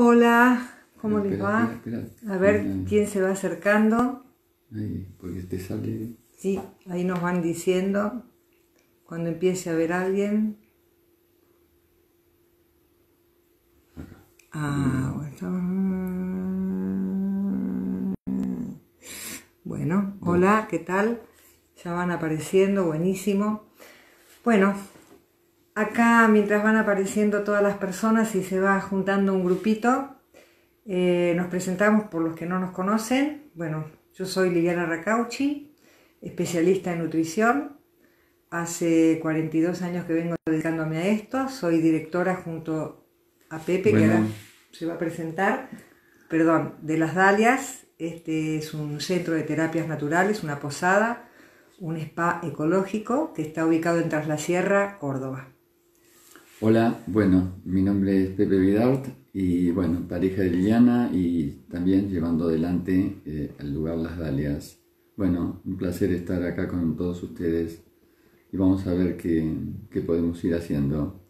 Hola, ¿cómo les Espera, va? espera, espera. A ver quién se va acercando. Ahí, porque te sale. Sí, ahí nos van diciendo cuando empiece a ver a alguien. Bueno, hola, ¿qué tal? Ya van apareciendo, buenísimo. Bueno, acá mientras van apareciendo todas las personas y se va juntando un grupito, nos presentamos por los que no nos conocen. Bueno, yo soy Liliana Racauchi, especialista en nutrición. Hace 42 años que vengo dedicándome a esto. Soy directora junto a Pepe, que ahora se va a presentar, perdón, de Las Dalias. Este es un centro de terapias naturales, una posada, un spa ecológico que está ubicado en Traslasierra, Córdoba. Hola, bueno, mi nombre es Pepe Vidart y bueno, pareja de Liliana y también llevando adelante el lugar Las Dalias. Bueno, un placer estar acá con todos ustedes y vamos a ver qué podemos ir haciendo.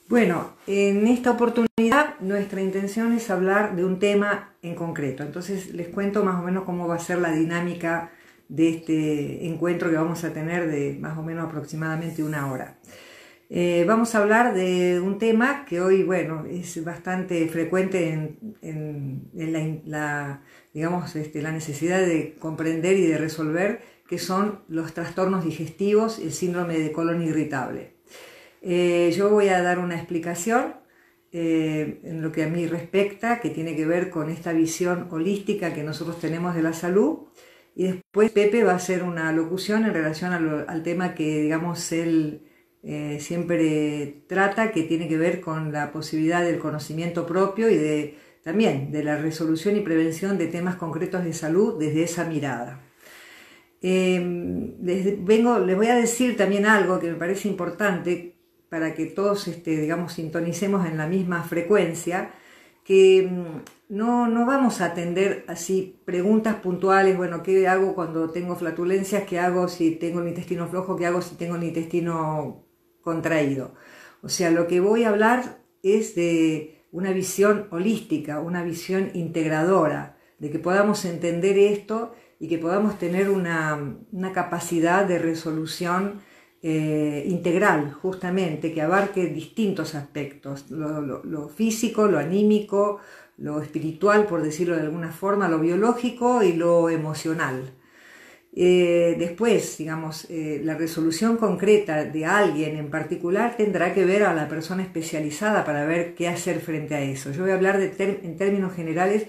Bueno, en esta oportunidad nuestra intención es hablar de un tema en concreto. Entonces les cuento más o menos cómo va a ser la dinámica de este encuentro que vamos a tener de más o menos aproximadamente una hora. Vamos a hablar de un tema que hoy, bueno, es bastante frecuente en digamos, la necesidad de comprender y de resolver, que son los trastornos digestivos, el síndrome de colon irritable. Yo voy a dar una explicación en lo que a mí respecta, que tiene que ver con esta visión holística que nosotros tenemos de la salud, y después Pepe va a hacer una locución en relación al tema que, digamos, él siempre trata, que tiene que ver con la posibilidad del conocimiento propio y también de la resolución y prevención de temas concretos de salud desde esa mirada. Les voy a decir también algo que me parece importante para que todos digamos, sintonicemos en la misma frecuencia, que no vamos a atender así preguntas puntuales. Bueno, ¿qué hago cuando tengo flatulencias? ¿Qué hago si tengo el intestino flojo? ¿Qué hago si tengo el intestino contraído? O sea, lo que voy a hablar es de una visión holística, una visión integradora, de que podamos entender esto y que podamos tener una capacidad de resolución integral, justamente, que abarque distintos aspectos, lo físico, lo anímico, lo espiritual, por decirlo de alguna forma, lo biológico y lo emocional. Después, digamos, la resolución concreta de alguien en particular tendrá que ver a la persona especializada para ver qué hacer frente a eso. Yo voy a hablar en términos generales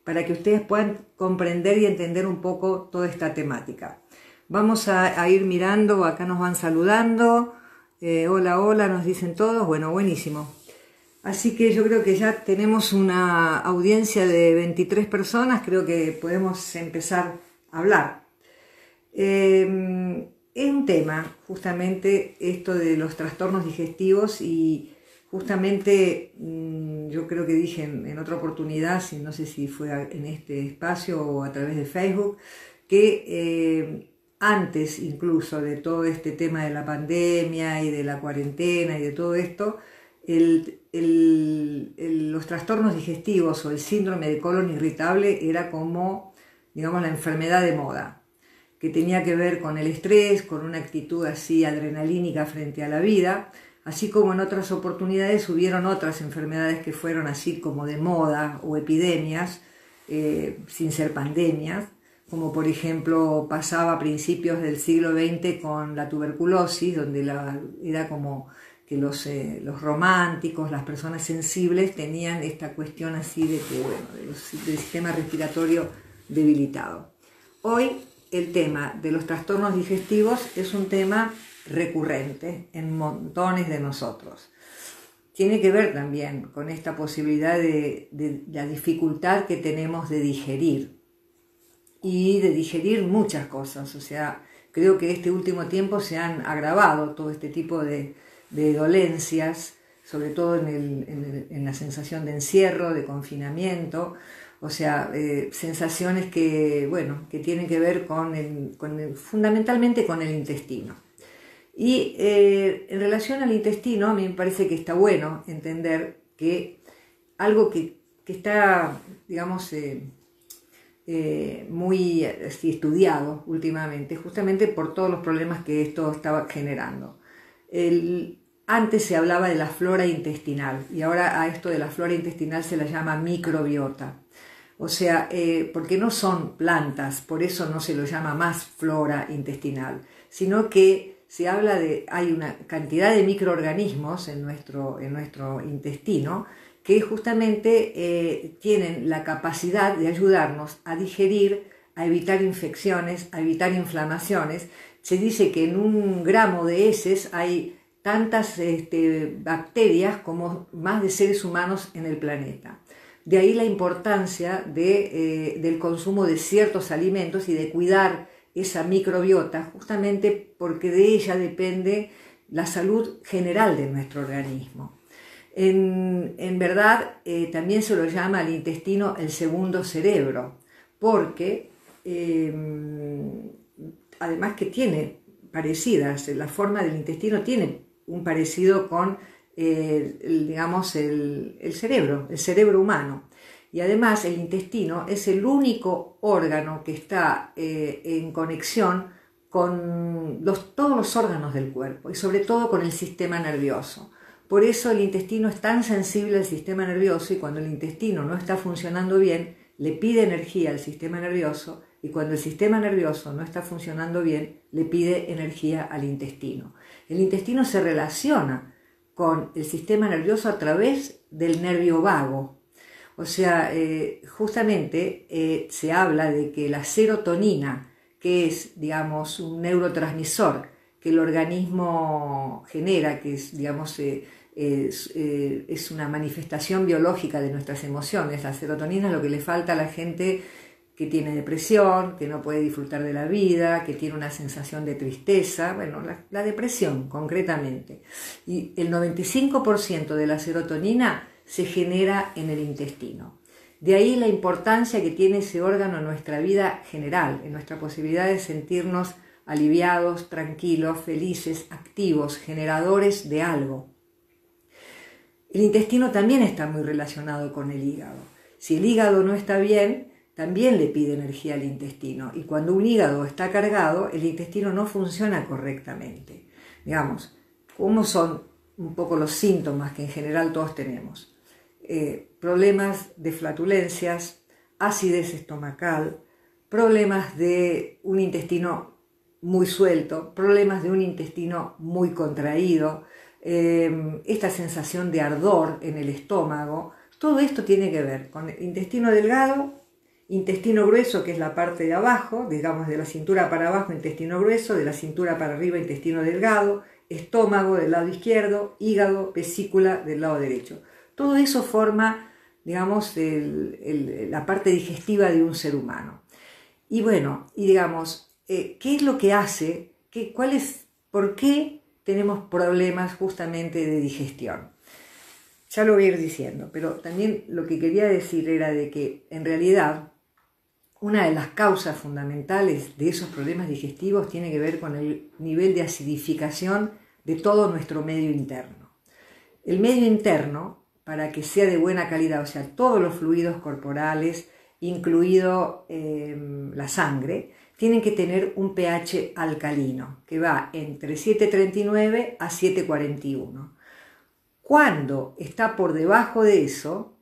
para que ustedes puedan comprender y entender un poco toda esta temática. Vamos a ir mirando, acá nos van saludando. Hola, hola, nos dicen todos. Bueno, buenísimo. Así que yo creo que ya tenemos una audiencia de 23 personas, creo que podemos empezar a hablar. Es un tema, justamente, esto de los trastornos digestivos, y justamente yo creo que dije en otra oportunidad, no sé si fue en este espacio o a través de Facebook, que antes incluso de todo este tema de la pandemia y de la cuarentena y de todo esto, los trastornos digestivos o el síndrome de colon irritable era como, digamos, la enfermedad de moda, que tenía que ver con el estrés, con una actitud así adrenalínica frente a la vida, así como en otras oportunidades hubieron otras enfermedades que fueron así como de moda o epidemias, sin ser pandemias, como por ejemplo pasaba a principios del siglo XX con la tuberculosis, donde era como que los románticos, las personas sensibles tenían esta cuestión así de que, bueno, del sistema respiratorio debilitado. Hoy el tema de los trastornos digestivos es un tema recurrente en montones de nosotros. Tiene que ver también con esta posibilidad de la dificultad que tenemos de digerir, y de digerir muchas cosas. O sea, creo que este último tiempo se han agravado todo este tipo de dolencias, sobre todo en la sensación de encierro, de confinamiento. O sea, sensaciones que, bueno, que tienen que ver fundamentalmente con el intestino. Y en relación al intestino, a mí me parece que está bueno entender que algo que que está, digamos, muy estudiado últimamente, justamente por todos los problemas que esto estaba generando. Antes se hablaba de la flora intestinal y ahora a esto de la flora intestinal se la llama microbiota. O sea, porque no son plantas, por eso no se lo llama más flora intestinal, sino que se habla hay una cantidad de microorganismos en nuestro intestino que justamente tienen la capacidad de ayudarnos a digerir, a evitar infecciones, a evitar inflamaciones. Se dice que en 1 gramo de heces hay tantas bacterias como más de seres humanos en el planeta. De ahí la importancia del consumo de ciertos alimentos y de cuidar esa microbiota, justamente porque de ella depende la salud general de nuestro organismo. En verdad, también se lo llama al intestino el segundo cerebro, porque además que tiene parecidas, la forma del intestino tiene un parecido con digamos, el cerebro humano. Y además el intestino es el único órgano que está en conexión con todos los órganos del cuerpo y sobre todo con el sistema nervioso. Por eso el intestino es tan sensible al sistema nervioso y cuando el intestino no está funcionando bien, le pide energía al sistema nervioso y cuando el sistema nervioso no está funcionando bien, le pide energía al intestino. El intestino se relaciona con el sistema nervioso a través del nervio vago. O sea, justamente se habla de que la serotonina, que es, digamos, un neurotransmisor que el organismo genera, que es, digamos, es una manifestación biológica de nuestras emociones. La serotonina es lo que le falta a la gente que tiene depresión, que no puede disfrutar de la vida, que tiene una sensación de tristeza, bueno, la depresión concretamente. Y el 95% de la serotonina se genera en el intestino. De ahí la importancia que tiene ese órgano en nuestra vida general, en nuestra posibilidad de sentirnos aliviados, tranquilos, felices, activos, generadores de algo. El intestino también está muy relacionado con el hígado. Si el hígado no está bien, también le pide energía al intestino. Y cuando un hígado está cargado, el intestino no funciona correctamente. Digamos, ¿cómo son un poco los síntomas que en general todos tenemos? Problemas de flatulencias, acidez estomacal, problemas de un intestino muy suelto, problemas de un intestino muy contraído, esta sensación de ardor en el estómago. Todo esto tiene que ver con el intestino delgado, intestino grueso, que es la parte de abajo, digamos de la cintura para abajo, intestino grueso, de la cintura para arriba, intestino delgado, estómago del lado izquierdo, hígado, vesícula del lado derecho. Todo eso forma, digamos, la parte digestiva de un ser humano. Y bueno, y digamos, ¿qué es lo que hace? ¿Por qué tenemos problemas justamente de digestión? Ya lo voy a ir diciendo, pero también lo que quería decir era de que en realidad una de las causas fundamentales de esos problemas digestivos tiene que ver con el nivel de acidificación de todo nuestro medio interno. El medio interno, para que sea de buena calidad, o sea, todos los fluidos corporales, incluido la sangre, tienen que tener un pH alcalino, que va entre 7,39 a 7,41. Cuando está por debajo de eso,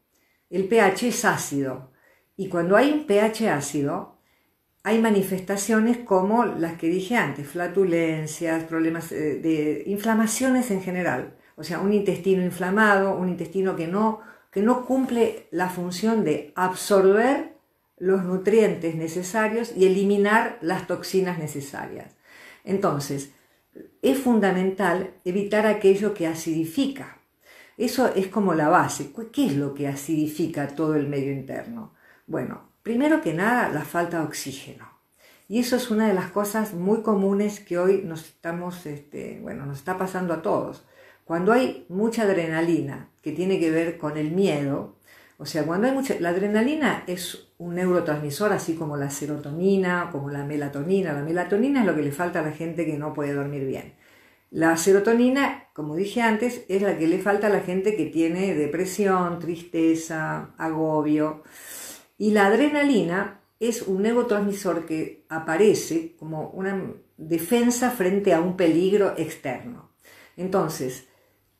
el pH es ácido. Y cuando hay un pH ácido, hay manifestaciones como las que dije antes, flatulencias, problemas de inflamaciones en general. O sea, un intestino inflamado, un intestino que no cumple la función de absorber los nutrientes necesarios y eliminar las toxinas necesarias. Entonces, es fundamental evitar aquello que acidifica. Eso es como la base. ¿Qué es lo que acidifica todo el medio interno? Bueno, primero que nada, la falta de oxígeno. Y eso es una de las cosas muy comunes que hoy nos está pasando a todos. Cuando hay mucha adrenalina, que tiene que ver con el miedo, o sea, la adrenalina es un neurotransmisor, así como la serotonina, como la melatonina. La melatonina es lo que le falta a la gente que no puede dormir bien. La serotonina, como dije antes, es la que le falta a la gente que tiene depresión, tristeza, agobio. Y la adrenalina es un neurotransmisor que aparece como una defensa frente a un peligro externo. Entonces,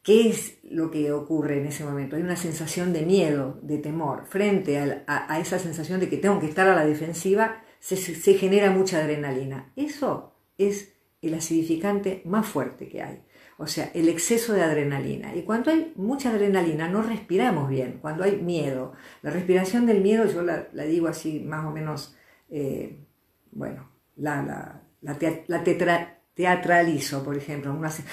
¿qué es lo que ocurre en ese momento? Hay una sensación de miedo, de temor. Frente a esa sensación de que tengo que estar a la defensiva, se genera mucha adrenalina. Eso es el acidificante más fuerte que hay. O sea, el exceso de adrenalina. Y cuando hay mucha adrenalina no respiramos bien. Cuando hay miedo. La respiración del miedo yo la digo así más o menos, bueno, teatralizo, por ejemplo. Uno hace...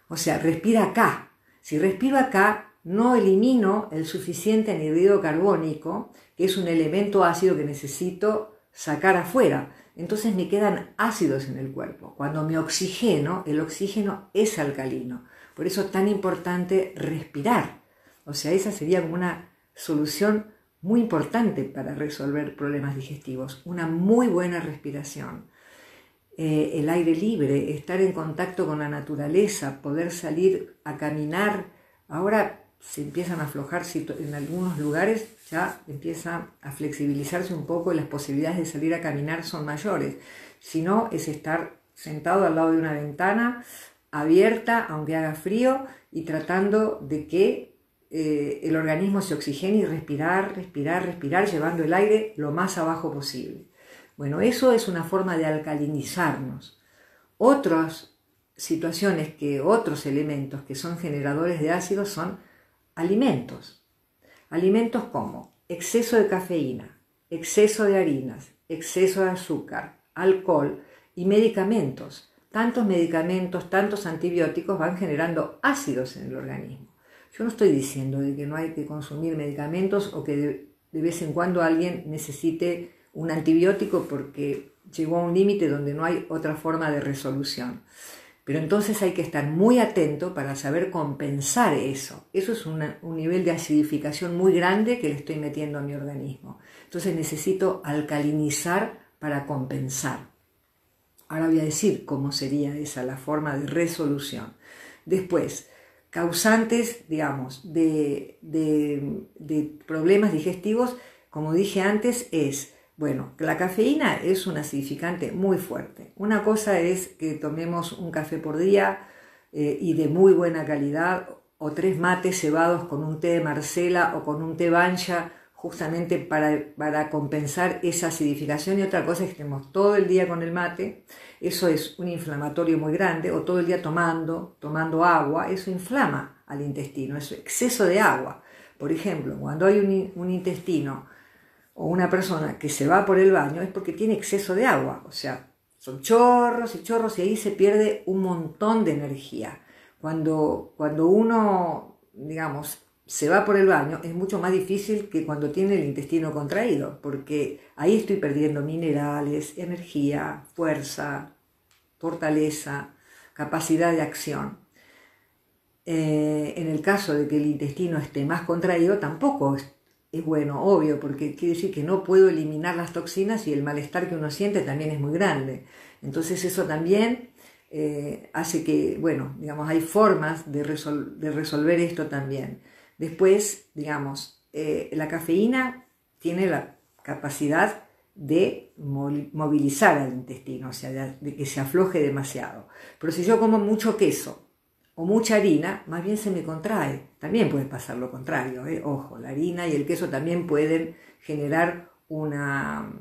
O sea, respira acá. Si respiro acá, no elimino el suficiente anhídrido carbónico, que es un elemento ácido que necesito sacar afuera. Entonces me quedan ácidos en el cuerpo. Cuando me oxigeno, el oxígeno es alcalino. Por eso es tan importante respirar. O sea, esa sería como una solución muy importante para resolver problemas digestivos. Una muy buena respiración. El aire libre, estar en contacto con la naturaleza, poder salir a caminar. Ahora se empiezan a aflojar en algunos lugares, ya empieza a flexibilizarse un poco y las posibilidades de salir a caminar son mayores. Si no, es estar sentado al lado de una ventana abierta, aunque haga frío, y tratando de que el organismo se oxigene y respirar, llevando el aire lo más abajo posible. Bueno, eso es una forma de alcalinizarnos. Otras situaciones, otros elementos que son generadores de ácidos son alimentos. Alimentos como exceso de cafeína, exceso de harinas, exceso de azúcar, alcohol y medicamentos. Tantos medicamentos, tantos antibióticos van generando ácidos en el organismo. Yo no estoy diciendo de que no hay que consumir medicamentos o que de vez en cuando alguien necesite un antibiótico porque llegó a un límite donde no hay otra forma de resolución. Pero entonces hay que estar muy atento para saber compensar eso. Eso es un nivel de acidificación muy grande que le estoy metiendo a mi organismo. Entonces necesito alcalinizar para compensar. Ahora voy a decir cómo sería esa la forma de resolución. Después, causantes, digamos, de problemas digestivos, como dije antes, bueno, la cafeína es un acidificante muy fuerte. Una cosa es que tomemos un café por día y de muy buena calidad, o 3 mates cebados con un té de Marsella o con un té Bancha, justamente para compensar esa acidificación. Y otra cosa es que estemos todo el día con el mate, eso es un inflamatorio muy grande, o todo el día tomando agua, eso inflama al intestino, es exceso de agua. Por ejemplo, cuando hay un intestino o una persona que se va por el baño es porque tiene exceso de agua, o sea, son chorros y chorros y ahí se pierde un montón de energía. Cuando uno, digamos, se va por el baño es mucho más difícil que cuando tiene el intestino contraído, porque ahí estoy perdiendo minerales, energía, fuerza, fortaleza, capacidad de acción. En el caso de que el intestino esté más contraído tampoco es bueno, obvio, porque quiere decir que no puedo eliminar las toxinas y el malestar que uno siente también es muy grande. Entonces eso también hace que, bueno, digamos, hay formas de resolver esto también. Después, digamos, la cafeína tiene la capacidad de movilizar al intestino, o sea, de que se afloje demasiado. Pero si yo como mucho queso o mucha harina, más bien se me contrae. También puede pasar lo contrario, ojo, la harina y el queso también pueden generar una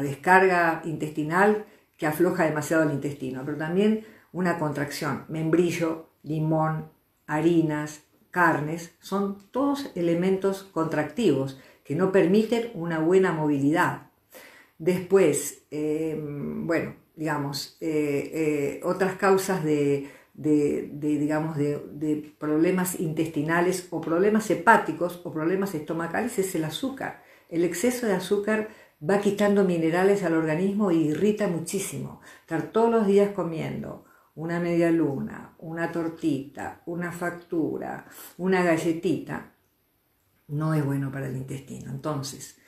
descarga intestinal que afloja demasiado el intestino, pero también una contracción. Membrillo, limón, harinas, carnes, son todos elementos contractivos que no permiten una buena movilidad. Después, otras causas de problemas intestinales o problemas hepáticos o problemas estomacales es el azúcar. El exceso de azúcar va quitando minerales al organismo y irrita muchísimo. Estar todos los días comiendo una media luna, una tortita, una factura, una galletita, no es bueno para el intestino. Entonces,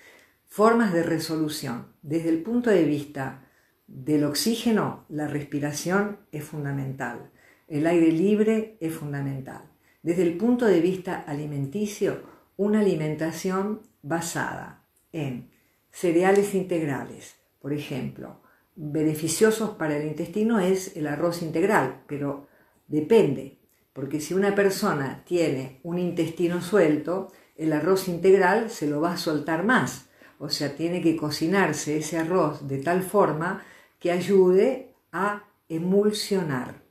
formas de resolución desde el punto de vista del oxígeno, la respiración es fundamental. El aire libre es fundamental. Desde el punto de vista alimenticio, una alimentación basada en cereales integrales, por ejemplo, beneficiosos para el intestino es el arroz integral, pero depende, porque si una persona tiene un intestino suelto, el arroz integral se lo va a soltar más. O sea, tiene que cocinarse ese arroz de tal forma que ayude a emulsionar.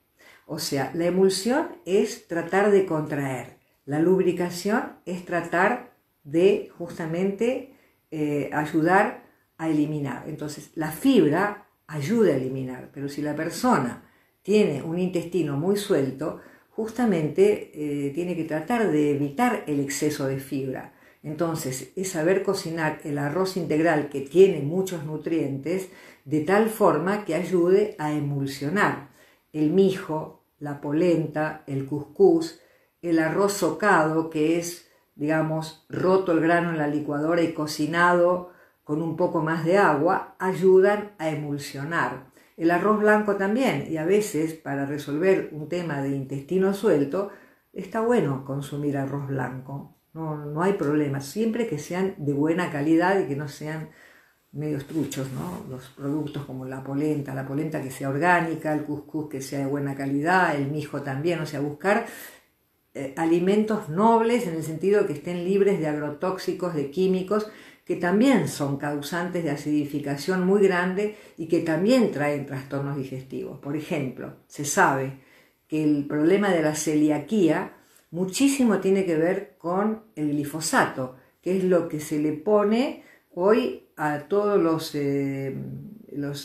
O sea, la emulsión es tratar de contraer. La lubricación es tratar de justamente ayudar a eliminar. Entonces, la fibra ayuda a eliminar, pero si la persona tiene un intestino muy suelto, justamente tiene que tratar de evitar el exceso de fibra. Entonces, es saber cocinar el arroz integral que tiene muchos nutrientes de tal forma que ayude a emulsionar. El mijo, la polenta, el cuscús, el arroz socado, que es, digamos, roto el grano en la licuadora y cocinado con un poco más de agua, ayudan a emulsionar. El arroz blanco también, y a veces para resolver un tema de intestino suelto, está bueno consumir arroz blanco. No hay problema, siempre que sean de buena calidad y que no sean medios truchos, ¿no? Los productos como la polenta que sea orgánica, el cuscús que sea de buena calidad, el mijo también, o sea, buscar alimentos nobles en el sentido que estén libres de agrotóxicos, de químicos, que también son causantes de acidificación muy grande y que también traen trastornos digestivos. Por ejemplo, se sabe que el problema de la celiaquía muchísimo tiene que ver con el glifosato, que es lo que se le pone hoy a todos los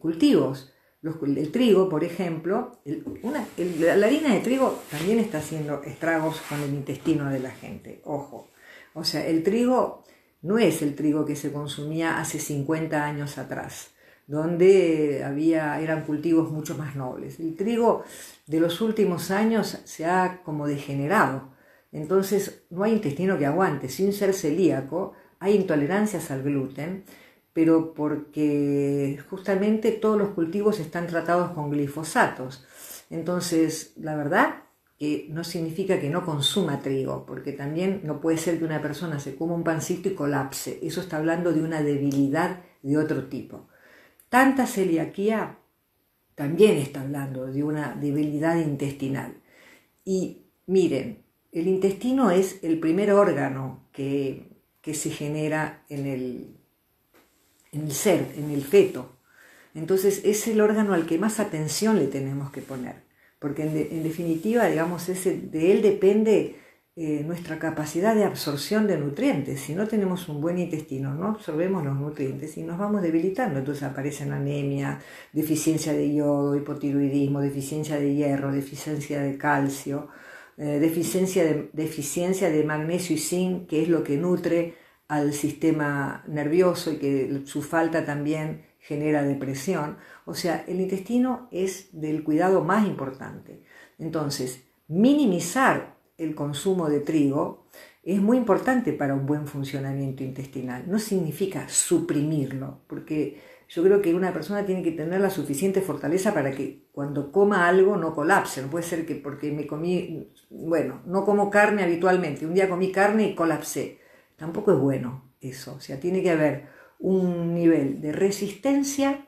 cultivos. El trigo, por ejemplo, la harina de trigo también está haciendo estragos con el intestino de la gente, ojo. O sea, el trigo no es el trigo que se consumía hace 50 años atrás, donde eran cultivos mucho más nobles. El trigo de los últimos años se ha como degenerado, entonces no hay intestino que aguante. Sin ser celíaco, hay intolerancias al gluten, pero porque justamente todos los cultivos están tratados con glifosatos. Entonces, la verdad que no significa que no consuma trigo, porque también no puede ser que una persona se coma un pancito y colapse. Eso está hablando de una debilidad de otro tipo. Tanta celiaquía también está hablando de una debilidad intestinal. Y miren, el intestino es el primer órgano que se genera en el ser, en el feto. Entonces es el órgano al que más atención le tenemos que poner, porque en definitiva, digamos, de él depende nuestra capacidad de absorción de nutrientes. Si no tenemos un buen intestino, no absorbemos los nutrientes y nos vamos debilitando. Entonces aparecen anemia, deficiencia de yodo, hipotiroidismo, deficiencia de hierro, deficiencia de calcio, deficiencia de magnesio y zinc, que es lo que nutre al sistema nervioso y que su falta también genera depresión. O sea, el intestino es del cuidado más importante. Entonces, minimizar el consumo de trigo es muy importante para un buen funcionamiento intestinal. No significa suprimirlo, porque yo creo que una persona tiene que tener la suficiente fortaleza para que cuando coma algo no colapse. No puede ser que porque no como carne habitualmente, un día comí carne y colapsé. Tampoco es bueno eso. O sea, tiene que haber un nivel de resistencia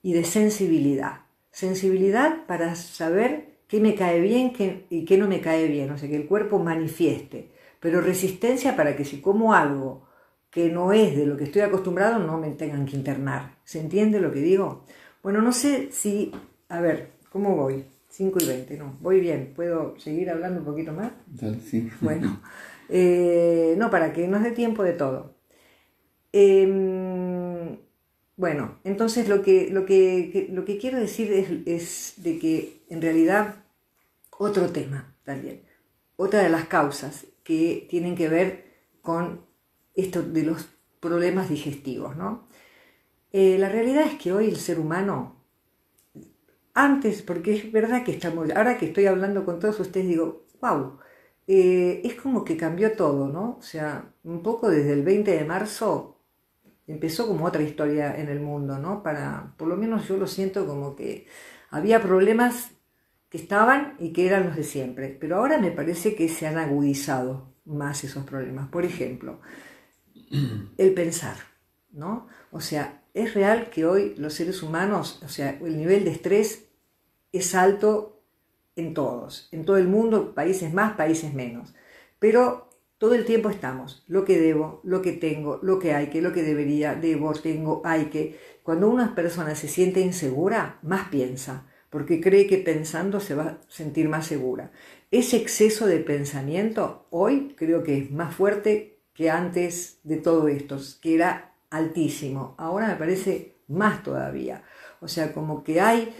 y de sensibilidad. Sensibilidad para saber qué me cae bien y qué no me cae bien, o sea, que el cuerpo manifieste. Pero resistencia para que si como algo que no es de lo que estoy acostumbrado, no me tengan que internar. ¿Se entiende lo que digo? Bueno, no sé si... A ver, ¿cómo voy? 5:20, no, voy bien. ¿Puedo seguir hablando un poquito más? Sí. Bueno, no, para que nos dé tiempo de todo. Bueno, entonces lo que quiero decir es de que en realidad otro tema también, otra de las causas que tienen que ver con esto de los problemas digestivos, ¿no? La realidad es que hoy el ser humano, antes, porque es verdad que ahora que estoy hablando con todos ustedes digo, wow, es como que cambió todo, ¿no? O sea, un poco desde el 20 de marzo empezó como otra historia en el mundo, ¿no? Por lo menos yo lo siento como que había problemas que estaban y que eran los de siempre, pero ahora me parece que se han agudizado más esos problemas. Por ejemplo, el pensar, ¿no? O sea, es real que hoy los seres humanos, o sea, el nivel de estrés es alto en todos, en todo el mundo, países más, países menos, pero todo el tiempo estamos, lo que debo, lo que tengo, lo que hay que, lo que debería, debo, tengo, hay que. Cuando una persona se siente insegura, más piensa, porque cree que pensando se va a sentir más segura. Ese exceso de pensamiento hoy creo que es más fuerte que antes de todo esto, que era altísimo. Ahora me parece más todavía. O sea, como que hay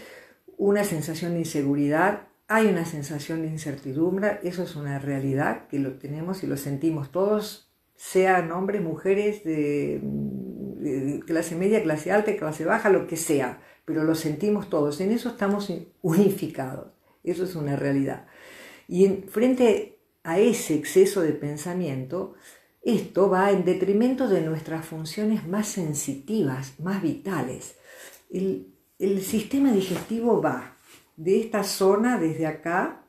una sensación de inseguridad, hay una sensación de incertidumbre, eso es una realidad que lo tenemos y lo sentimos todos, sean hombres, mujeres, de clase media, clase alta, clase baja, lo que sea, pero lo sentimos todos, en eso estamos unificados, eso es una realidad. Y frente a ese exceso de pensamiento, esto va en detrimento de nuestras funciones más sensitivas, más vitales. El sistema digestivo va de esta zona, desde acá,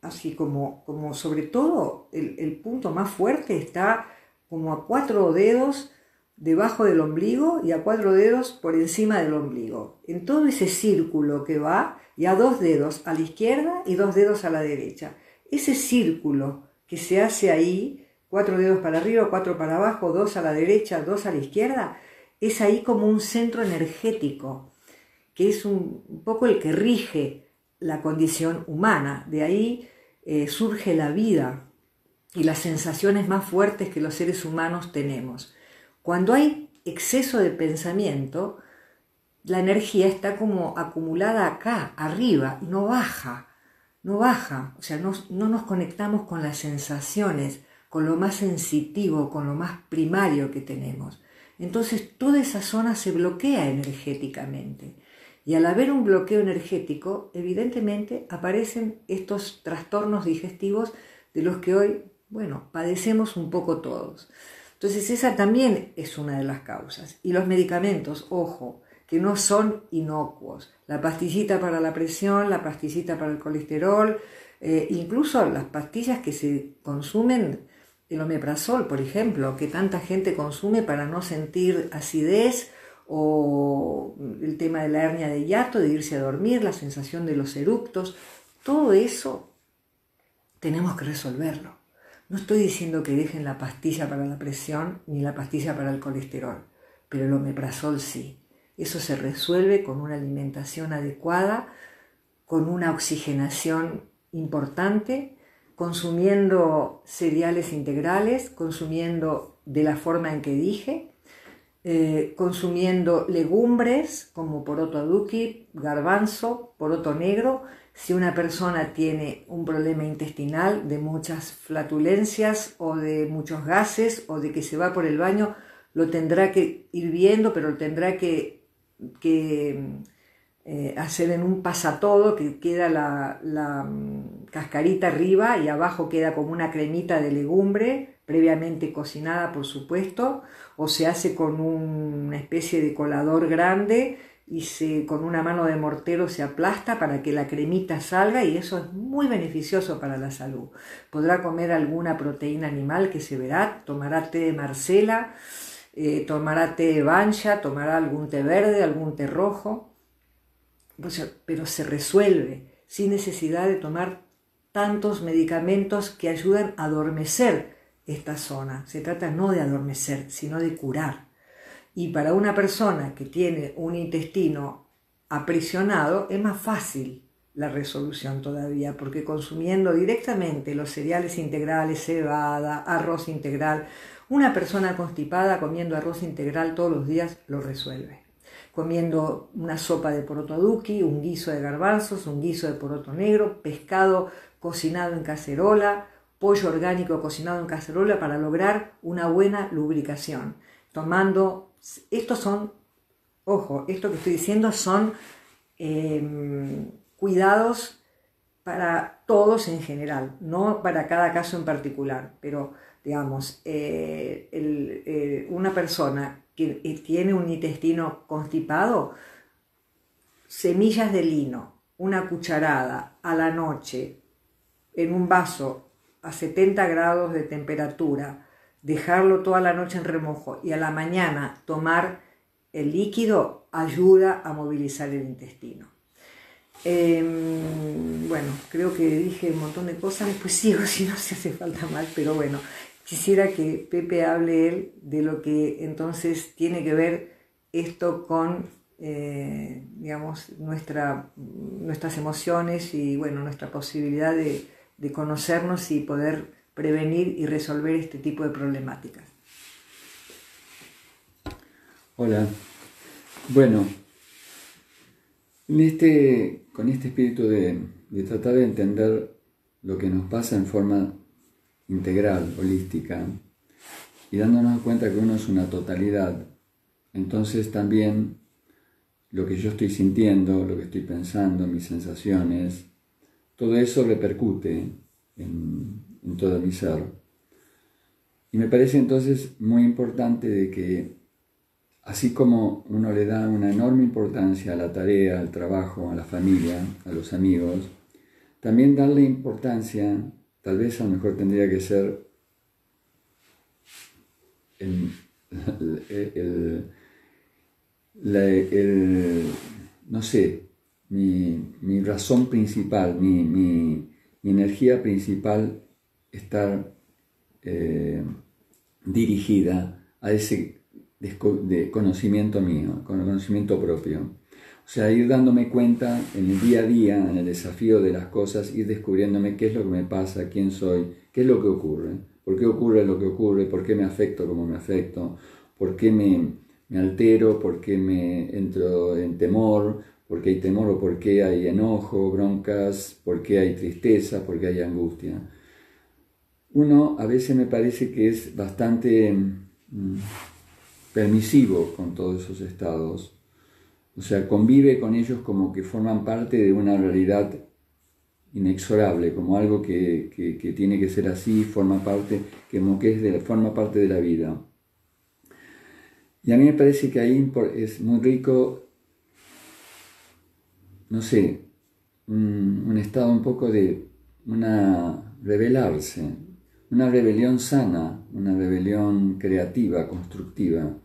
así como sobre todo el punto más fuerte está como a 4 dedos debajo del ombligo y a 4 dedos por encima del ombligo. En todo ese círculo que va, y a 2 dedos a la izquierda y 2 dedos a la derecha. Ese círculo que se hace ahí, 4 dedos para arriba, 4 para abajo, 2 a la derecha, 2 a la izquierda, es ahí como un centro energético, que es un poco el que rige la condición humana. De ahí surge la vida y las sensaciones más fuertes que los seres humanos tenemos. Cuando hay exceso de pensamiento, la energía está como acumulada acá, arriba, y no baja, o sea, no nos conectamos con las sensaciones, con lo más sensitivo, con lo más primario que tenemos. Entonces toda esa zona se bloquea energéticamente. Y al haber un bloqueo energético, evidentemente aparecen estos trastornos digestivos de los que hoy, bueno, padecemos un poco todos. Entonces esa también es una de las causas. Y los medicamentos, ojo, que no son inocuos. La pastillita para la presión, la pastillita para el colesterol, incluso las pastillas que se consumen, el omeprazol, por ejemplo, que tanta gente consume para no sentir acidez, o el tema de la hernia de hiato, de irse a dormir, la sensación de los eructos, todo eso tenemos que resolverlo. No estoy diciendo que dejen la pastilla para la presión ni la pastilla para el colesterol, pero el omeprazol sí. Eso se resuelve con una alimentación adecuada, con una oxigenación importante, consumiendo cereales integrales, consumiendo de la forma en que dije, consumiendo legumbres como poroto aduki, garbanzo, poroto negro. Si una persona tiene un problema intestinal de muchas flatulencias o de muchos gases o de que se va por el baño, lo tendrá que ir viendo, pero lo tendrá que hacer en un pasatodo, que queda la cascarita arriba y abajo queda como una cremita de legumbre, previamente cocinada por supuesto, o se hace con una especie de colador grande y con una mano de mortero se aplasta para que la cremita salga, y eso es muy beneficioso para la salud. Podrá comer alguna proteína animal que se verá, tomará té de Marcela, tomará té de Bancha, tomará algún té verde, algún té rojo, pero se resuelve sin necesidad de tomar tantos medicamentos que ayudan a adormecer esta zona. Se trata no de adormecer, sino de curar. Y para una persona que tiene un intestino aprisionado es más fácil la resolución todavía, porque consumiendo directamente los cereales integrales, cebada, arroz integral, una persona constipada comiendo arroz integral todos los días lo resuelve. Comiendo una sopa de poroto aduki, un guiso de garbanzos, un guiso de poroto negro, pescado cocinado en cacerola, pollo orgánico cocinado en cacerola para lograr una buena lubricación. Estos son, ojo, esto que estoy diciendo son cuidados para todos en general, no para cada caso en particular, pero digamos, una persona que tiene un intestino constipado, semillas de lino, una cucharada a la noche en un vaso a 70 grados de temperatura, dejarlo toda la noche en remojo y a la mañana tomar el líquido ayuda a movilizar el intestino. Bueno, creo que dije un montón de cosas, después sigo si no se hace falta más, pero bueno, quisiera que Pepe hable él de lo que entonces tiene que ver esto con, digamos, nuestras emociones y, bueno, nuestra posibilidad de conocernos y poder prevenir y resolver este tipo de problemáticas. Hola. Bueno, con este espíritu de tratar de entender lo que nos pasa en forma integral, holística, y dándonos cuenta que uno es una totalidad, entonces también lo que yo estoy sintiendo, lo que estoy pensando, mis sensaciones, todo eso repercute en todo mi ser. Y me parece entonces muy importante de que, así como uno le da una enorme importancia a la tarea, al trabajo, a la familia, a los amigos, también darle importancia, tal vez a lo mejor tendría que ser no sé, mi razón principal, mi energía principal estar dirigida a ese de conocimiento mío, conocimiento propio. O sea, ir dándome cuenta en el día a día, en el desafío de las cosas, ir descubriéndome qué es lo que me pasa, quién soy, qué es lo que ocurre, por qué ocurre lo que ocurre, por qué me afecto como me afecto, por qué me altero, por qué me entro en temor, por qué hay temor o por qué hay enojo, broncas, por qué hay tristeza, por qué hay angustia. Uno a veces me parece que es bastante permisivo con todos esos estados, o sea, convive con ellos como que forman parte de una realidad inexorable, como algo que tiene que ser así, forma parte de la vida. Y a mí me parece que ahí es muy rico, no sé, un estado un poco de rebelarse, una rebelión sana, una rebelión creativa, constructiva.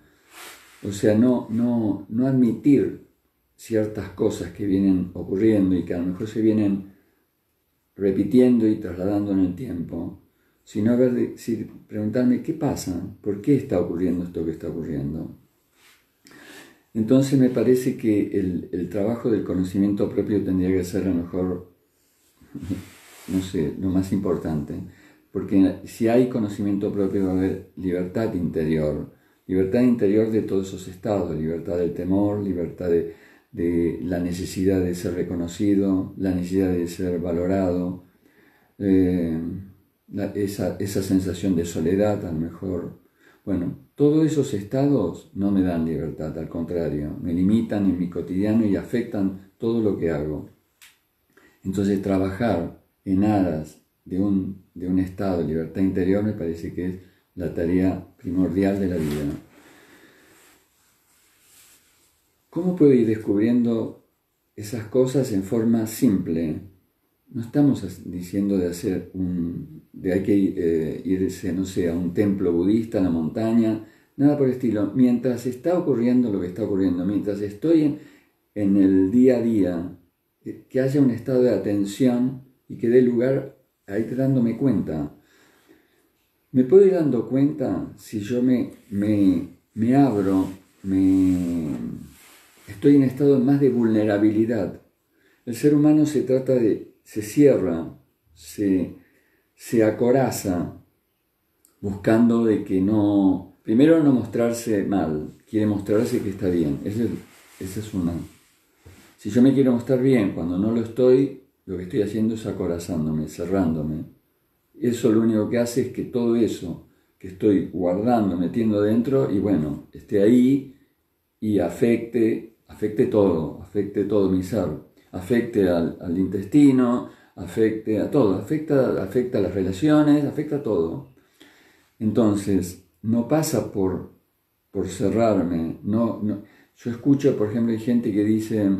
O sea, no admitir ciertas cosas que vienen ocurriendo y que a lo mejor se vienen repitiendo y trasladando en el tiempo, sino preguntarme qué pasa, por qué está ocurriendo esto que está ocurriendo. Entonces me parece que el trabajo del conocimiento propio tendría que ser a lo mejor, no sé, lo más importante, porque si hay conocimiento propio va a haber libertad interior de todos esos estados, libertad del temor, libertad de la necesidad de ser reconocido, la necesidad de ser valorado, esa sensación de soledad a lo mejor. Bueno, todos esos estados no me dan libertad, al contrario, me limitan en mi cotidiano y afectan todo lo que hago. Entonces trabajar en aras de un estado de libertad interior me parece que es la tarea primordial de la vida. ¿Cómo puedo ir descubriendo esas cosas en forma simple? No estamos diciendo de hay que irse, no sé, a un templo budista, a la montaña, nada por el estilo. Mientras está ocurriendo lo que está ocurriendo, mientras estoy en el día a día, que haya un estado de atención y que dé lugar a ir dándome cuenta. Me puedo ir dando cuenta si yo me abro, estoy en estado más de vulnerabilidad. El ser humano se cierra, se acoraza, buscando de que primero no mostrarse mal, quiere mostrarse que está bien. Esa es una. Si yo me quiero mostrar bien cuando no lo estoy, lo que estoy haciendo es acorazándome, cerrándome. Eso lo único que hace es que todo eso que estoy guardando, metiendo dentro, y bueno, esté ahí y afecte todo mi ser, afecte al intestino, afecte a todo, afecta a las relaciones, afecta a todo. Entonces, no pasa por por cerrarme. Yo escucho, por ejemplo, hay gente que dice,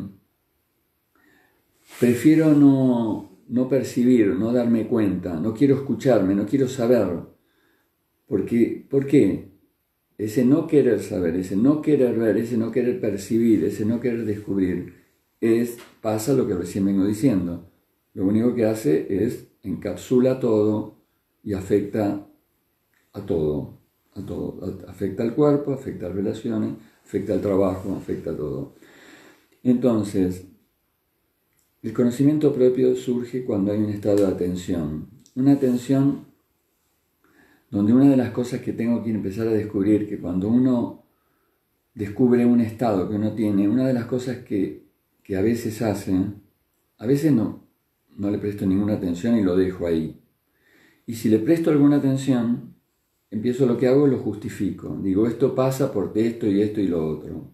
prefiero no percibir, no darme cuenta, no quiero escucharme, no quiero saber. ¿Por qué? Ese no querer saber, ese no querer ver, ese no querer percibir, ese no querer descubrir, pasa lo que recién vengo diciendo. Lo único que hace es encapsula todo y afecta a todo. Afecta al cuerpo, afecta a las relaciones, afecta al trabajo, afecta a todo. Entonces, el conocimiento propio surge cuando hay un estado de atención. Una atención donde una de las cosas que tengo que empezar a descubrir, que cuando uno descubre un estado que uno tiene, una de las cosas que a veces hace, a veces no le presto ninguna atención y lo dejo ahí. Y si le presto alguna atención, lo que hago, lo justifico. Digo, esto pasa porque esto y lo otro.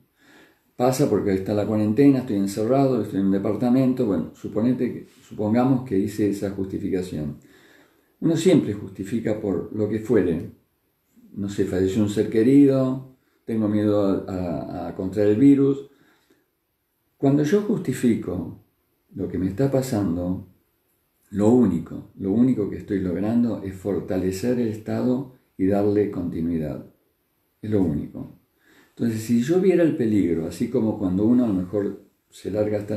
Pasa porque está la cuarentena, estoy encerrado, estoy en un departamento. Bueno, supongamos que hice esa justificación. Uno siempre justifica por lo que fuere. No sé, falleció un ser querido, tengo miedo a contraer el virus. Cuando yo justifico lo que me está pasando, lo único que estoy logrando es fortalecer el estado y darle continuidad. Es lo único. Entonces, si yo viera el peligro, así como cuando uno a lo mejor se larga hasta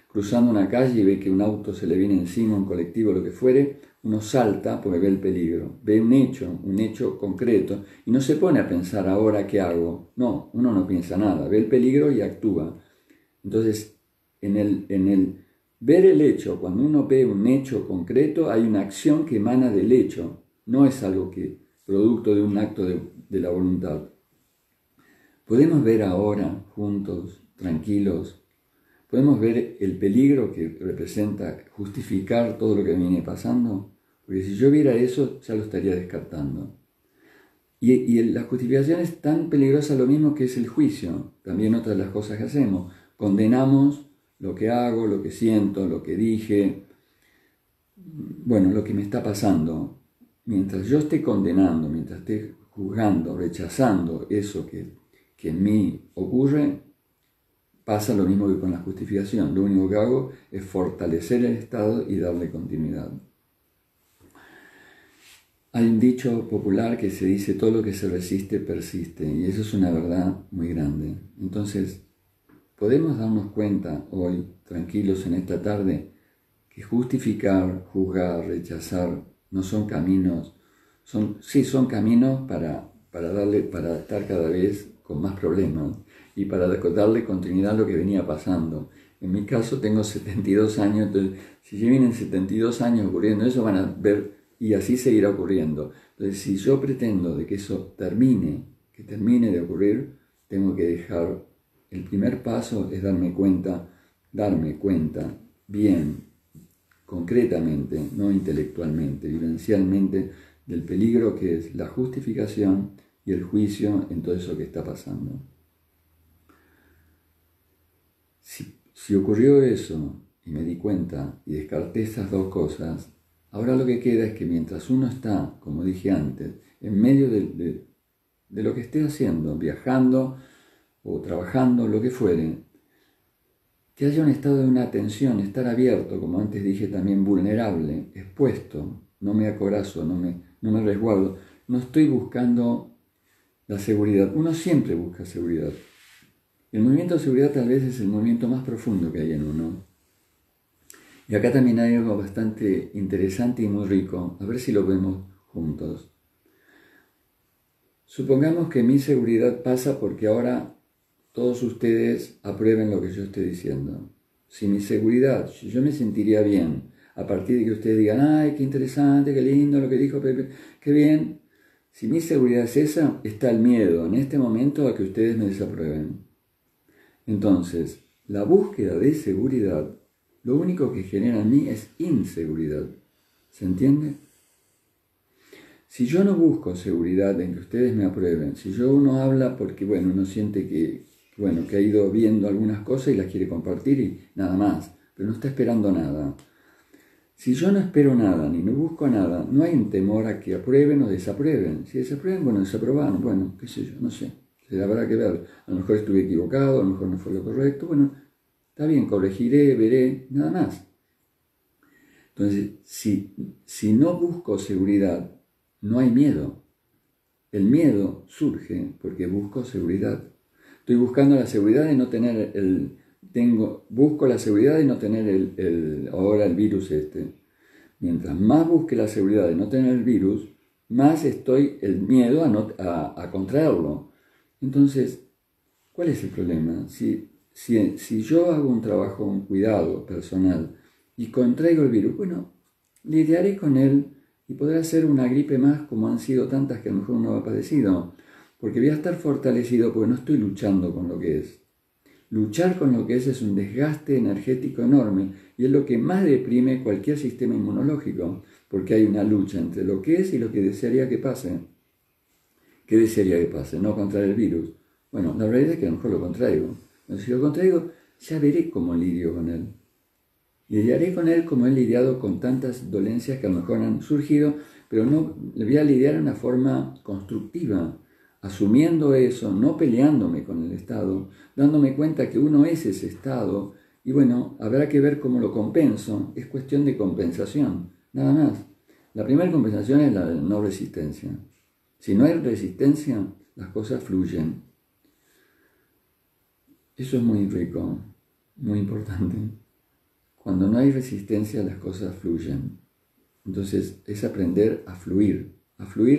cruzando una calle y ve que un auto se le viene encima, un colectivo, lo que fuere, uno salta porque ve el peligro, ve un hecho concreto, y no se pone a pensar ahora qué hago. No, uno no piensa nada, ve el peligro y actúa. Entonces, en el ver el hecho, cuando uno ve un hecho concreto, hay una acción que emana del hecho, no es algo que producto de un acto de la voluntad. Podemos ver ahora, juntos, tranquilos, podemos ver el peligro que representa justificar todo lo que viene pasando, porque si yo viera eso, ya lo estaría descartando. Y la justificación es tan peligrosa lo mismo que es el juicio, también otra de las cosas que hacemos. Condenamos lo que hago, lo que siento, lo que dije, bueno, lo que me está pasando. Mientras yo esté condenando, mientras esté juzgando, rechazando eso que en mí ocurre, pasa lo mismo que con la justificación. Lo único que hago es fortalecer el estado y darle continuidad. Hay un dicho popular que se dice, todo lo que se resiste persiste, y eso es una verdad muy grande. Entonces, podemos darnos cuenta hoy, tranquilos en esta tarde, que justificar, juzgar, rechazar, no son caminos, son caminos para estar cada vez con más problemas y para darle continuidad a lo que venía pasando. En mi caso tengo 72 años, entonces si ya vienen 72 años ocurriendo eso, van a ver, y así seguirá ocurriendo. Entonces, si yo pretendo de que eso termine de ocurrir, tengo que dejar, el primer paso es darme cuenta bien, concretamente, no intelectualmente, vivencialmente, del peligro que es la justificación y el juicio en todo eso que está pasando. Si ocurrió eso y me di cuenta y descarté esas dos cosas, ahora lo que queda es que mientras uno está, como dije antes, en medio de lo que esté haciendo, viajando o trabajando, lo que fuere, que haya un estado de una atención, estar abierto, como antes dije, también vulnerable, expuesto, no me acorazo, no me resguardo, no estoy buscando la seguridad. Uno siempre busca seguridad. El movimiento de seguridad tal vez es el movimiento más profundo que hay en uno. Y acá también hay algo bastante interesante y muy rico, a ver si lo vemos juntos. Supongamos que mi seguridad pasa porque ahora todos ustedes aprueben lo que yo estoy diciendo. Si mi seguridad, si yo me sentiría bien a partir de que ustedes digan, ay, qué interesante, qué lindo lo que dijo Pepe, qué bien. Si mi seguridad es esa, está el miedo en este momento a que ustedes me desaprueben. Entonces, la búsqueda de seguridad, lo único que genera en mí es inseguridad. ¿Se entiende? Si yo no busco seguridad en que ustedes me aprueben, si uno habla porque, uno siente que ha ido viendo algunas cosas y las quiere compartir y nada más, pero no está esperando nada. Si yo no espero nada, ni no busco nada, no hay un temor a que aprueben o desaprueben. Si desaprueben, desaprobaron, qué sé yo, no sé. habrá que ver. A lo mejor estuve equivocado, a lo mejor no fue lo correcto. Bueno, está bien, corregiré, veré, nada más. Entonces, si no busco seguridad, no hay miedo. El miedo surge porque busco seguridad. Estoy buscando la seguridad de no tener busco la seguridad de no tener ahora el virus este. Mientras más busque la seguridad de no tener el virus, más estoy el miedo a contraerlo. Entonces, ¿cuál es el problema? Si yo hago un trabajo, un cuidado personal y contraigo el virus, bueno, lidiaré con él y podrá ser una gripe más como han sido tantas que a lo mejor no ha padecido. Porque voy a estar fortalecido porque no estoy luchando con lo que es. Luchar con lo que es un desgaste energético enorme y es lo que más deprime cualquier sistema inmunológico, porque hay una lucha entre lo que es y lo que desearía que pase. ¿Qué desearía que pase? No contraer el virus. Bueno, la realidad es que a lo mejor lo contraigo. Pero si lo contraigo, ya veré cómo lidio con él. Lidiaré con él como he lidiado con tantas dolencias que a lo mejor han surgido, pero no le voy a lidiar de una forma constructiva, asumiendo eso, no peleándome con el estado, dándome cuenta que uno es ese estado y bueno, habrá que ver cómo lo compenso, es cuestión de compensación, nada más. La primera compensación es la de no resistencia. Si no hay resistencia, las cosas fluyen. Eso es muy rico, muy importante. Cuando no hay resistencia, las cosas fluyen. Entonces es aprender a fluir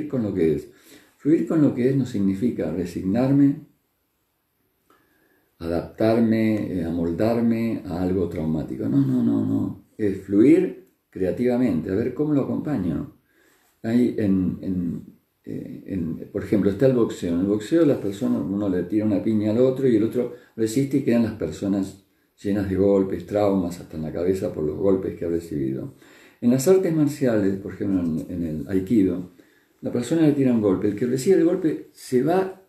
con lo que es. Fluir con lo que es no significa resignarme, adaptarme, amoldarme a algo traumático. No. Es fluir creativamente, a ver cómo lo acompaño. Hay por ejemplo, está el boxeo. En el boxeo las personas, uno le tira una piña al otro y el otro resiste y quedan las personas llenas de golpes, traumas, hasta en la cabeza por los golpes que ha recibido. En las artes marciales, por ejemplo en el aikido, la persona le tira un golpe, el que recibe el golpe se va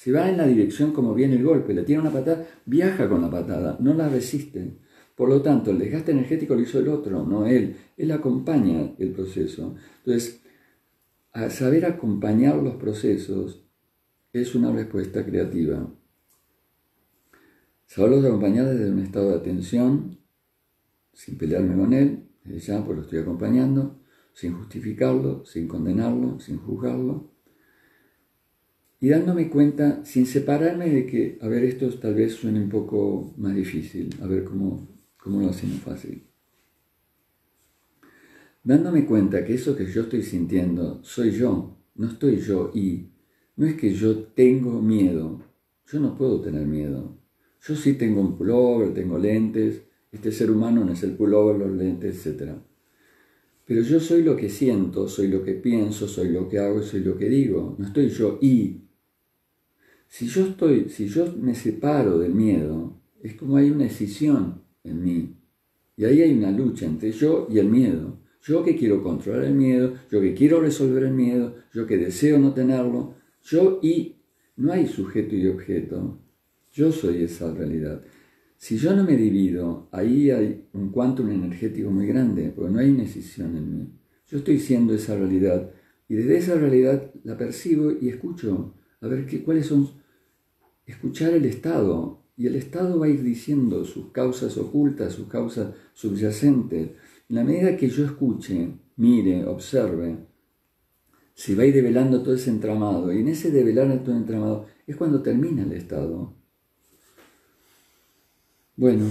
en la dirección como viene el golpe, le tira una patada, viaja con la patada, no la resiste. Por lo tanto, el desgaste energético lo hizo el otro, no él acompaña el proceso. Entonces, a saber acompañar los procesos es una respuesta creativa. Saberlos acompañar desde un estado de atención, sin pelearme con él, ya pues lo estoy acompañando, sin justificarlo, sin condenarlo, sin juzgarlo, y dándome cuenta, sin separarme de que, a ver, esto tal vez suene un poco más difícil, a ver cómo lo hacemos fácil. Dándome cuenta que eso que yo estoy sintiendo soy yo, no estoy yo y no es que yo tengo miedo, yo no puedo tener miedo. Yo sí tengo un pullover, tengo lentes, este ser humano no es el pullover, los lentes, etc. Pero yo soy lo que siento, soy lo que pienso, soy lo que hago, soy lo que digo. No estoy yo y. Si yo me separo del miedo, es como hay una escisión en mí. Y ahí hay una lucha entre yo y el miedo. Yo que quiero controlar el miedo, yo que quiero resolver el miedo, yo que deseo no tenerlo, yo y. No hay sujeto y objeto. Yo soy esa realidad. Si yo no me divido, ahí hay un quantum energético muy grande, porque no hay una escisión en mí. Yo estoy siendo esa realidad y desde esa realidad la percibo y escucho. A ver cuáles son. Escuchar el estado. Y el estado va a ir diciendo sus causas ocultas, sus causas subyacentes. En la medida que yo escuche, mire, observe, se va a ir develando todo ese entramado. Y en ese develar todo el entramado es cuando termina el estado. Bueno,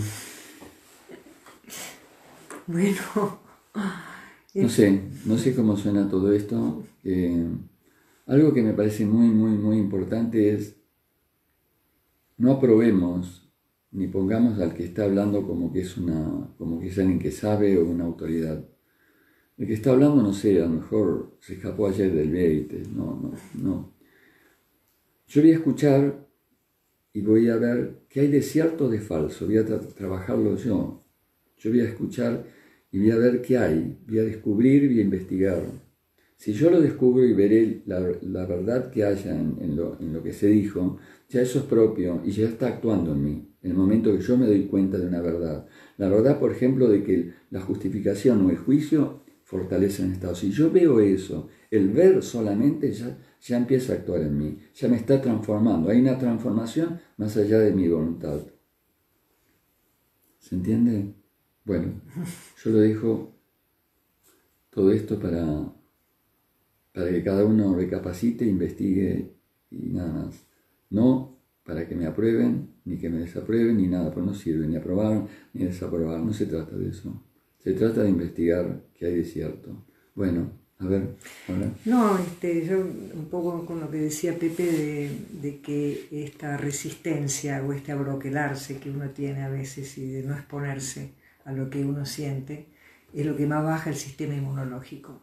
no sé cómo suena todo esto. Algo que me parece muy, muy, muy importante es no aprobemos ni pongamos al que está hablando como que es alguien que sabe o una autoridad. El que está hablando, no sé, a lo mejor se escapó ayer del Beite. No. Yo voy a escuchar y voy a ver qué hay de cierto o de falso. Voy a trabajarlo yo. Yo voy a escuchar y voy a ver qué hay. Voy a descubrir, voy a investigar. Si yo lo descubro y veré la verdad que haya en lo que se dijo, ya eso es propio y ya está actuando en mí. En el momento que yo me doy cuenta de una verdad. La verdad, por ejemplo, de que la justificación o el juicio fortaleza en estado. Si yo veo eso, el ver solamente ya empieza a actuar en mí, ya me está transformando. Hay una transformación más allá de mi voluntad. ¿Se entiende? Bueno, yo lo dejo todo esto para que cada uno recapacite, investigue y nada más. No para que me aprueben, ni que me desaprueben, ni nada, pues no sirve ni aprobar ni desaprobar, no se trata de eso. Se trata de investigar qué hay de cierto. Bueno, a ver, ahora. No, yo un poco con lo que decía Pepe de que esta resistencia o este abroquelarse que uno tiene a veces y de no exponerse a lo que uno siente, es lo que más baja el sistema inmunológico.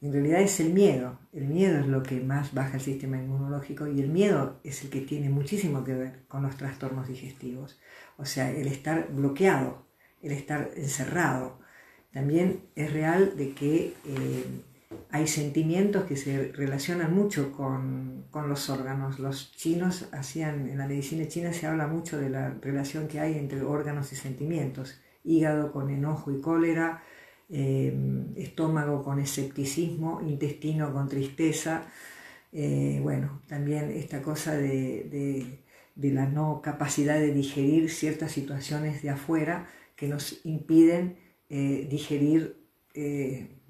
En realidad es el miedo es lo que más baja el sistema inmunológico y el miedo es el que tiene muchísimo que ver con los trastornos digestivos. O sea, el estar bloqueado, el estar encerrado. También es real de que hay sentimientos que se relacionan mucho con los órganos. Los chinos en la medicina china se habla mucho de la relación que hay entre órganos y sentimientos. Hígado con enojo y cólera, estómago con escepticismo, intestino con tristeza, bueno, también esta cosa de la no capacidad de digerir ciertas situaciones de afuera que nos impiden digerir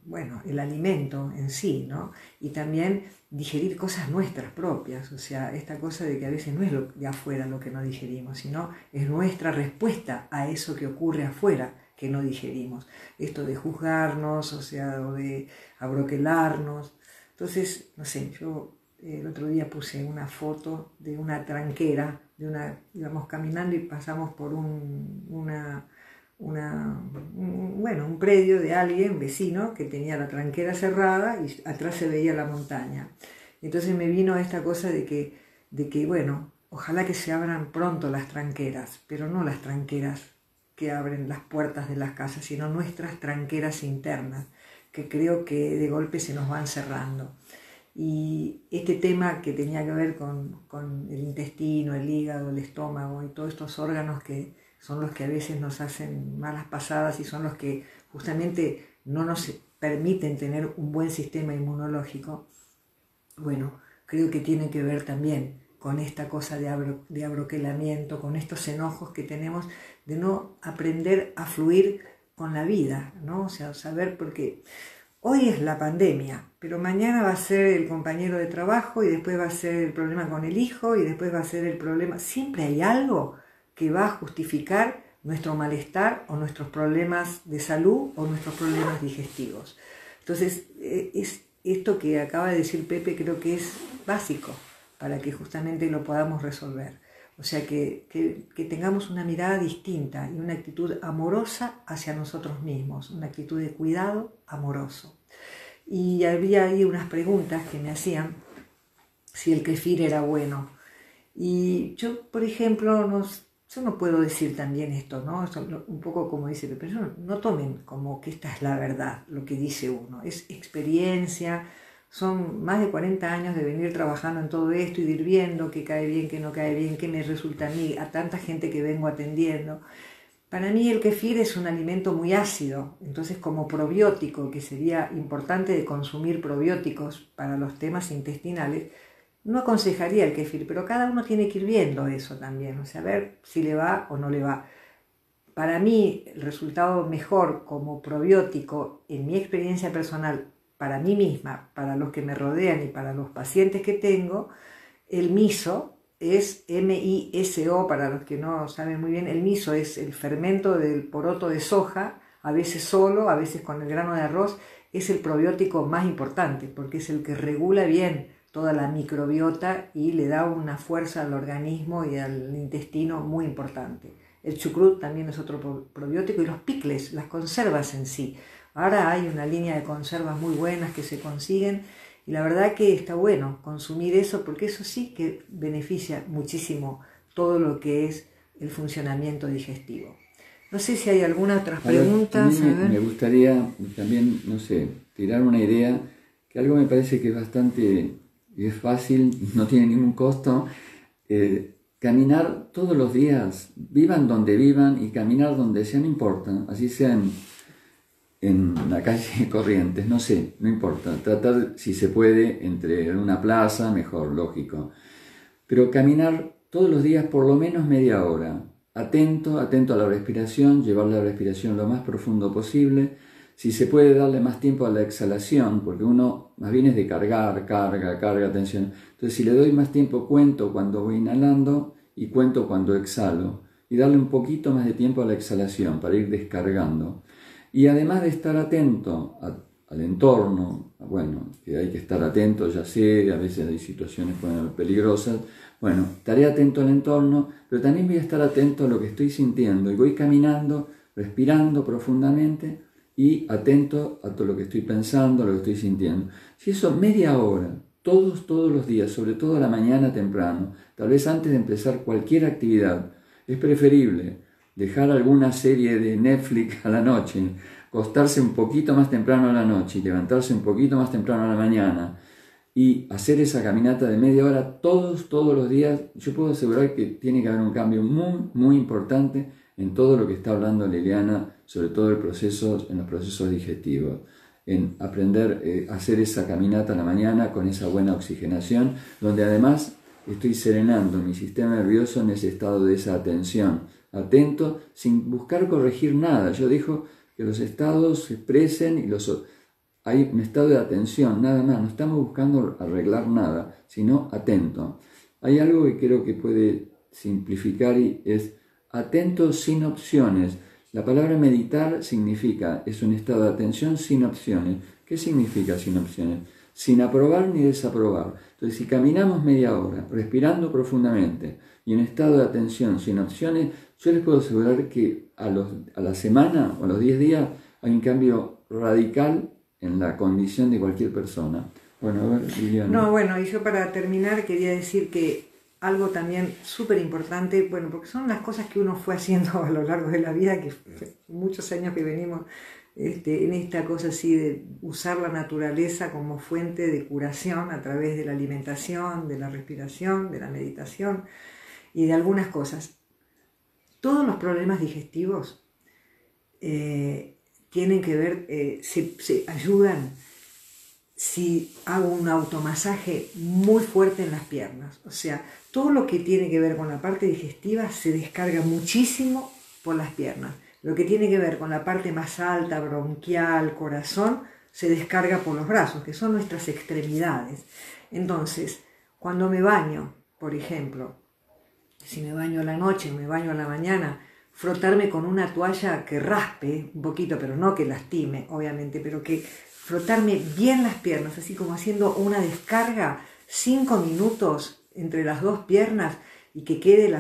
bueno, el alimento en sí, ¿no? Y también digerir cosas nuestras propias, o sea, esta cosa de que a veces no es lo de afuera lo que no digerimos, sino es nuestra respuesta a eso que ocurre afuera que no digerimos. Esto de juzgarnos, o sea, o de abroquelarnos. Entonces, no sé, yo el otro día puse una foto de una tranquera, íbamos caminando y pasamos por un predio de alguien, vecino, que tenía la tranquera cerrada y atrás se veía la montaña. Entonces me vino esta cosa de que bueno, ojalá que se abran pronto las tranqueras, pero no las tranqueras que abren las puertas de las casas, sino nuestras tranqueras internas, que creo que de golpe se nos van cerrando. Y este tema que tenía que ver con el intestino, el hígado, el estómago y todos estos órganos que son los que a veces nos hacen malas pasadas y son los que justamente no nos permiten tener un buen sistema inmunológico, bueno, creo que tiene que ver también con esta cosa de abroquelamiento, con estos enojos que tenemos de no aprender a fluir con la vida, ¿no? O sea, saber, porque hoy es la pandemia, pero mañana va a ser el compañero de trabajo y después va a ser el problema con el hijo y después va a ser el problema. Siempre hay algo que va a justificar nuestro malestar o nuestros problemas de salud o nuestros problemas digestivos. Entonces, esto que acaba de decir Pepe creo que es básico para que justamente lo podamos resolver. O sea, que tengamos una mirada distinta y una actitud amorosa hacia nosotros mismos, una actitud de cuidado amoroso. Y había ahí unas preguntas que me hacían si el kéfir era bueno. Y yo, por ejemplo, yo no puedo decir también esto, ¿no? Un poco como dice Pepe, no tomen como que esta es la verdad, lo que dice uno. Es experiencia, son más de 40 años de venir trabajando en todo esto y de ir viendo qué cae bien, qué no cae bien, qué me resulta a mí, a tanta gente que vengo atendiendo. Para mí el kéfir es un alimento muy ácido, entonces como probiótico, que sería importante de consumir probióticos para los temas intestinales, no aconsejaría el kéfir, pero cada uno tiene que ir viendo eso también, o sea, a ver si le va o no le va. Para mí, el resultado mejor como probiótico, en mi experiencia personal, para mí misma, para los que me rodean y para los pacientes que tengo, el miso es M-I-S-O, para los que no saben muy bien, el miso es el fermento del poroto de soja, a veces solo, a veces con el grano de arroz, es el probiótico más importante, porque es el que regula bien toda la microbiota y le da una fuerza al organismo y al intestino muy importante. El chucrut también es otro probiótico y los pickles, las conservas en sí. Ahora hay una línea de conservas muy buenas que se consiguen y la verdad que está bueno consumir eso porque eso sí que beneficia muchísimo todo lo que es el funcionamiento digestivo. No sé si hay alguna otra pregunta. A mí me gustaría también, no sé, tirar una idea que algo me parece que es bastante... y es fácil, no tiene ningún costo, caminar todos los días, vivan donde vivan y caminar donde sea, no importa, así sea en la calle Corrientes, no sé, no importa, tratar si se puede entre una plaza, mejor, lógico, pero caminar todos los días por lo menos media hora, atento a la respiración, llevar la respiración lo más profundo posible, si se puede darle más tiempo a la exhalación, porque uno más bien es de cargar, carga, tensión, entonces si le doy más tiempo cuento cuando voy inhalando y cuento cuando exhalo, y darle un poquito más de tiempo a la exhalación para ir descargando. Y además de estar atento al entorno, bueno, que hay que estar atento, ya sé, a veces hay situaciones peligrosas, bueno, estaré atento al entorno, pero también voy a estar atento a lo que estoy sintiendo y voy caminando, respirando profundamente y atento a todo lo que estoy pensando, a lo que estoy sintiendo. Si eso media hora, todos los días, sobre todo a la mañana temprano, tal vez antes de empezar cualquier actividad, es preferible dejar alguna serie de Netflix a la noche, acostarse un poquito más temprano a la noche y levantarse un poquito más temprano a la mañana y hacer esa caminata de media hora todos los días. Yo puedo asegurar que tiene que haber un cambio muy importante en todo lo que está hablando Liliana, sobre todo en los procesos digestivos, en aprender a hacer esa caminata a la mañana con esa buena oxigenación, donde además estoy serenando mi sistema nervioso en ese estado de esa atención, atento, sin buscar corregir nada. Yo digo que los estados se expresen y hay un estado de atención, nada más. No estamos buscando arreglar nada, sino atento. Hay algo que creo que puede simplificar y es atento sin opciones. La palabra meditar significa, es un estado de atención sin opciones. ¿Qué significa sin opciones? Sin aprobar ni desaprobar. Entonces, si caminamos media hora, respirando profundamente y en estado de atención sin opciones, yo les puedo asegurar que a la semana o a los 10 días hay un cambio radical en la condición de cualquier persona. Bueno, a ver, Liliana. No, bueno, y yo para terminar quería decir que algo también súper importante, bueno, porque son las cosas que uno fue haciendo a lo largo de la vida, que muchos años que venimos en esta cosa así de usar la naturaleza como fuente de curación a través de la alimentación, de la respiración, de la meditación y de algunas cosas. Todos los problemas digestivos tienen que ver, se ayudan si hago un automasaje muy fuerte en las piernas. O sea, todo lo que tiene que ver con la parte digestiva se descarga muchísimo por las piernas. Lo que tiene que ver con la parte más alta, bronquial, corazón, se descarga por los brazos, que son nuestras extremidades. Entonces, cuando me baño, por ejemplo, si me baño a la noche, me baño a la mañana, frotarme con una toalla que raspe un poquito, pero no que lastime, obviamente, pero que frotarme bien las piernas, así como haciendo una descarga, 5 minutos entre las dos piernas y que quede,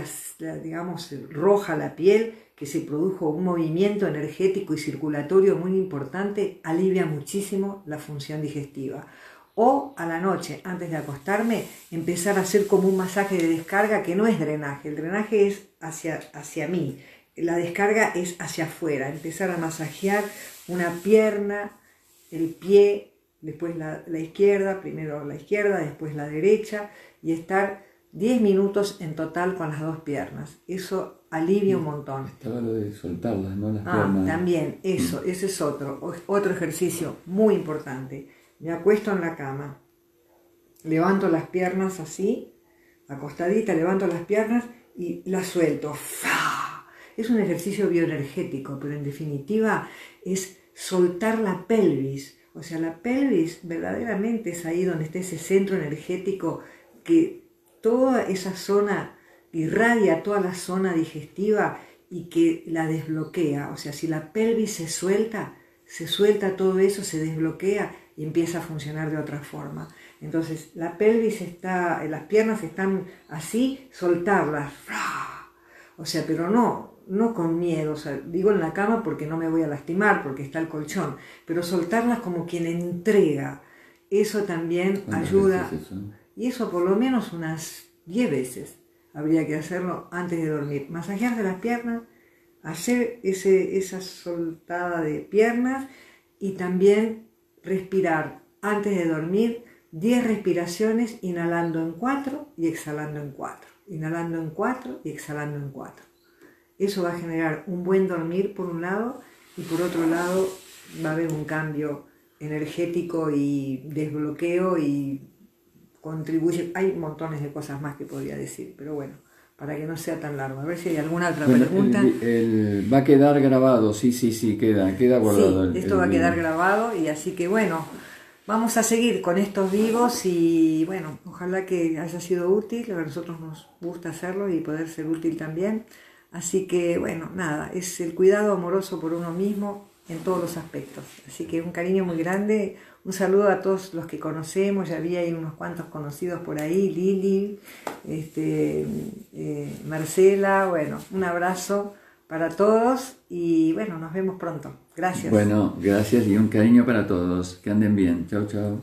digamos, roja la piel, que se produjo un movimiento energético y circulatorio muy importante, alivia muchísimo la función digestiva. O a la noche, antes de acostarme, empezar a hacer como un masaje de descarga que no es drenaje. El drenaje es hacia mí, la descarga es hacia afuera. Empezar a masajear una pierna, el pie, después la izquierda, primero la izquierda, después la derecha, y estar 10 minutos en total con las dos piernas. Eso alivia un montón. Estaba lo de soltarlas, ¿no? Las piernas. También, eso, ese es otro ejercicio muy importante. Me acuesto en la cama, levanto las piernas así, acostadita, levanto las piernas y las suelto. ¡Fah! Es un ejercicio bioenergético, pero en definitiva es soltar la pelvis. O sea, la pelvis verdaderamente es ahí donde está ese centro energético que toda esa zona irradia, toda la zona digestiva y que la desbloquea. O sea, si la pelvis se suelta todo eso, se desbloquea y empieza a funcionar de otra forma. Entonces, la pelvis las piernas están así, soltarlas. O sea, pero no con miedo, o sea, digo en la cama porque no me voy a lastimar, porque está el colchón, pero soltarlas como quien entrega, eso también ayuda. Y eso por lo menos unas 10 veces habría que hacerlo antes de dormir. Masajearse las piernas, hacer esa soltada de piernas y también respirar antes de dormir 10 respiraciones, inhalando en 4 y exhalando en 4. Inhalando en 4 y exhalando en 4. Eso va a generar un buen dormir por un lado y por otro lado va a haber un cambio energético y desbloqueo y contribuye. Hay montones de cosas más que podría decir, pero bueno, para que no sea tan largo. A ver si hay alguna otra pregunta. Va a quedar grabado, sí, queda guardado. Sí, esto va a quedar grabado y así que bueno, vamos a seguir con estos vivos y bueno, ojalá que haya sido útil. A nosotros nos gusta hacerlo y poder ser útil también. Así que bueno, nada, es el cuidado amoroso por uno mismo en todos los aspectos. Así que un cariño muy grande, un saludo a todos los que conocemos, ya había ahí unos cuantos conocidos por ahí, Lili, Marcela, bueno, un abrazo para todos y bueno, nos vemos pronto. Gracias. Bueno, gracias y un cariño para todos. Que anden bien. Chau, chau.